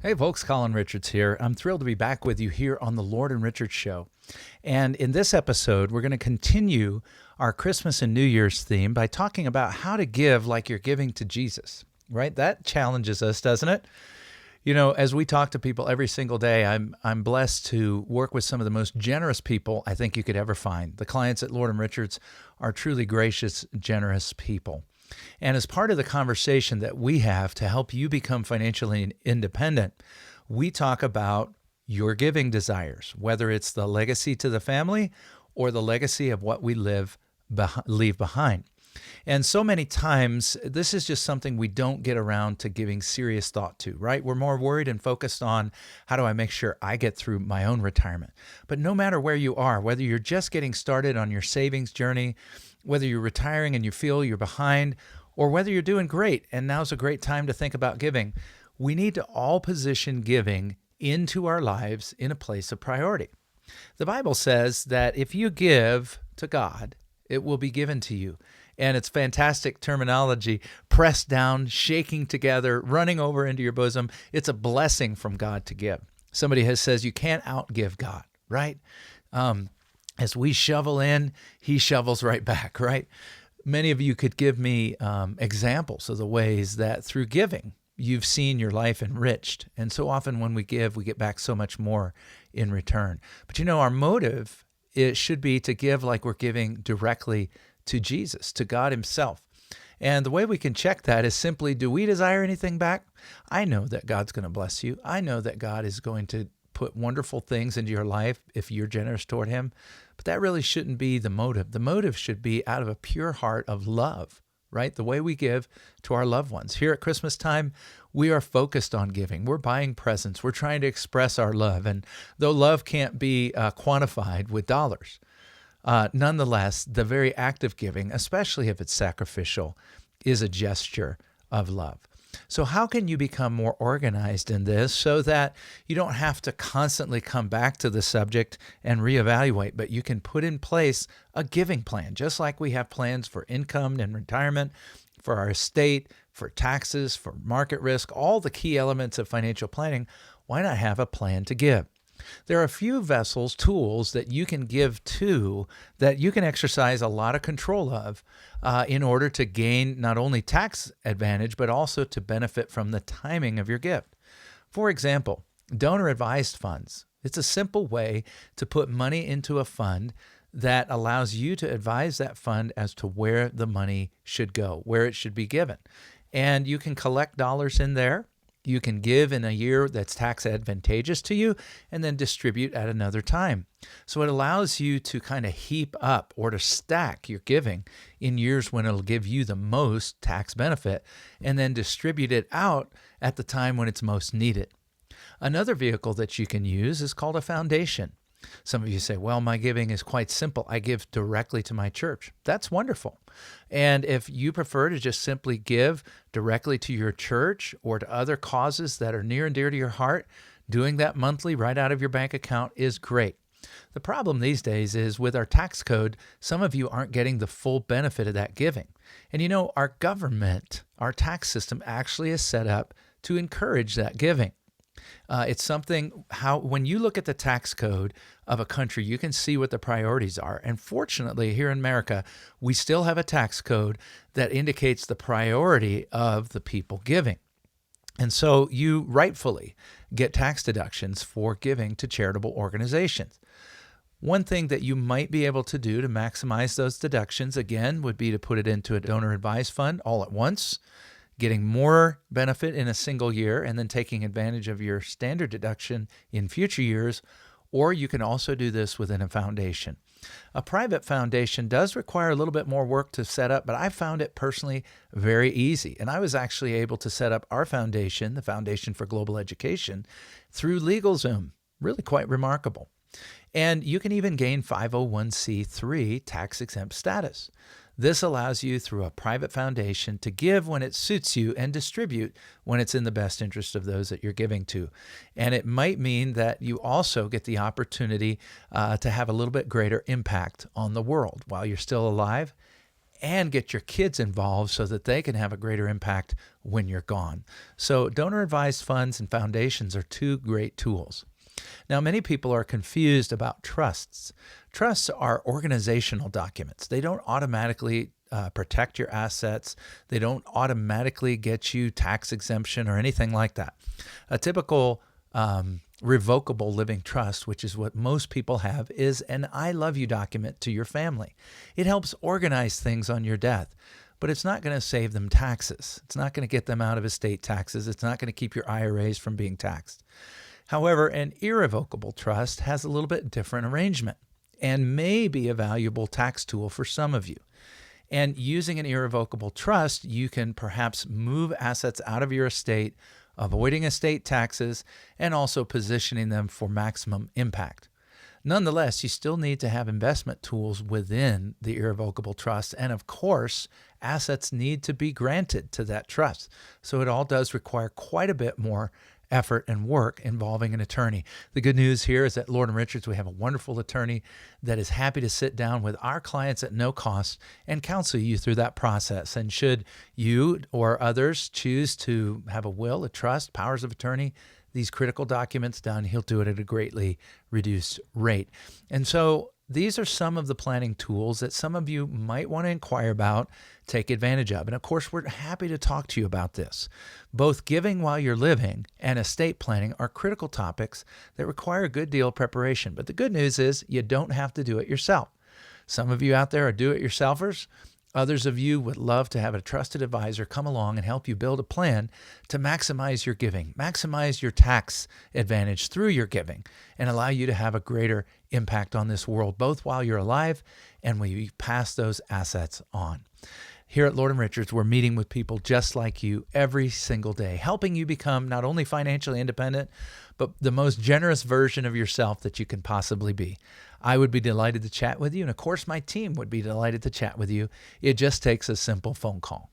Hey folks, Colin Richards here. I'm thrilled to be back with you here on the Lord and Richards Show. And in this episode, we're going to continue our Christmas and New Year's theme by talking about how to give like you're giving to Jesus, right? That challenges us, doesn't it? You know, as we talk to people every single day, I'm blessed to work with some of the most generous people I think you could ever find. The clients at Lord and Richards are truly gracious, generous people. And as part of the conversation that we have to help you become financially independent, we talk about your giving desires, whether it's the legacy to the family or the legacy of what we leave behind. And so many times, this is just something we don't get around to giving serious thought to, right? We're more worried and focused on how do I make sure I get through my own retirement. But no matter where you are, whether you're just getting started on your savings journey, whether you're retiring and you feel you're behind, or whether you're doing great and now's a great time to think about giving, we need to all position giving into our lives in a place of priority. The Bible says that if you give to God, it will be given to you. And it's fantastic terminology, pressed down, shaking together, running over into your bosom. It's a blessing from God to give. Somebody has says you can't outgive God, right? As we shovel in, he shovels right back, right? Many of you could give me examples of the ways that through giving, you've seen your life enriched. And so often when we give, we get back so much more in return. But you know, our motive, it should be to give like we're giving directly to Jesus, to God himself. And the way we can check that is simply, do we desire anything back? I know that God's going to bless you. I know that God is going to put wonderful things into your life if you're generous toward him. But that really shouldn't be the motive. The motive should be out of a pure heart of love, right? The way we give to our loved ones. Here at Christmas time, we are focused on giving. We're buying presents. We're trying to express our love. And though love can't be quantified with dollars, nonetheless, the very act of giving, especially if it's sacrificial, is a gesture of love. So how can you become more organized in this so that you don't have to constantly come back to the subject and reevaluate, but you can put in place a giving plan, just like we have plans for income and retirement, for our estate, for taxes, for market risk, all the key elements of financial planning. Why not have a plan to give? There are a few vessels, tools that you can give to that you can exercise a lot of control of in order to gain not only tax advantage, but also to benefit from the timing of your gift. For example, donor advised funds. It's a simple way to put money into a fund that allows you to advise that fund as to where the money should go, where it should be given. And you can collect dollars in there. You can give in a year that's tax advantageous to you and then distribute at another time. So it allows you to kind of heap up or to stack your giving in years when it'll give you the most tax benefit and then distribute it out at the time when it's most needed. Another vehicle that you can use is called a foundation. Some of you say, well, my giving is quite simple. I give directly to my church. That's wonderful. And if you prefer to just simply give directly to your church or to other causes that are near and dear to your heart, doing that monthly right out of your bank account is great. The problem these days is with our tax code, some of you aren't getting the full benefit of that giving. And you know, our government, our tax system actually is set up to encourage that giving. It's something when you look at the tax code of a country, you can see what the priorities are. And fortunately, here in America, we still have a tax code that indicates the priority of the people giving. And so you rightfully get tax deductions for giving to charitable organizations. One thing that you might be able to do to maximize those deductions, again, would be to put it into a donor advised fund all at once, getting more benefit in a single year and then taking advantage of your standard deduction in future years, or you can also do this within a foundation. A private foundation does require a little bit more work to set up, but I found it personally very easy. And I was actually able to set up our foundation, the Foundation for Global Education, through LegalZoom. Really quite remarkable. And you can even gain 501c3 tax-exempt status. This allows you through a private foundation to give when it suits you and distribute when it's in the best interest of those that you're giving to. And it might mean that you also get the opportunity to have a little bit greater impact on the world while you're still alive and get your kids involved so that they can have a greater impact when you're gone. So donor advised funds and foundations are two great tools. Now, many people are confused about trusts. Trusts are organizational documents. They don't automatically protect your assets. They don't automatically get you tax exemption or anything like that. A typical revocable living trust, which is what most people have, is an I love you document to your family. It helps organize things on your death, but it's not going to save them taxes. It's not going to get them out of estate taxes. It's not going to keep your IRAs from being taxed. However, an irrevocable trust has a little bit different arrangement and may be a valuable tax tool for some of you. And using an irrevocable trust, you can perhaps move assets out of your estate, avoiding estate taxes, and also positioning them for maximum impact. Nonetheless, you still need to have investment tools within the irrevocable trust. And of course, assets need to be granted to that trust. So it all does require quite a bit more effort and work involving an attorney. The good news here is that Lord & Richards, we have a wonderful attorney that is happy to sit down with our clients at no cost and counsel you through that process. And should you or others choose to have a will, a trust, powers of attorney, these critical documents done, he'll do it at a greatly reduced rate. And so these are some of the planning tools that some of you might want to inquire about, take advantage of. And of course, we're happy to talk to you about this. Both giving while you're living and estate planning are critical topics that require a good deal of preparation. But the good news is you don't have to do it yourself. Some of you out there are do-it-yourselfers. Others of you would love to have a trusted advisor come along and help you build a plan to maximize your giving, maximize your tax advantage through your giving, and allow you to have a greater impact on this world, both while you're alive and when you pass those assets on. Here at Lord & Richards, we're meeting with people just like you every single day, helping you become not only financially independent, but the most generous version of yourself that you can possibly be. I would be delighted to chat with you, and of course, my team would be delighted to chat with you. It just takes a simple phone call.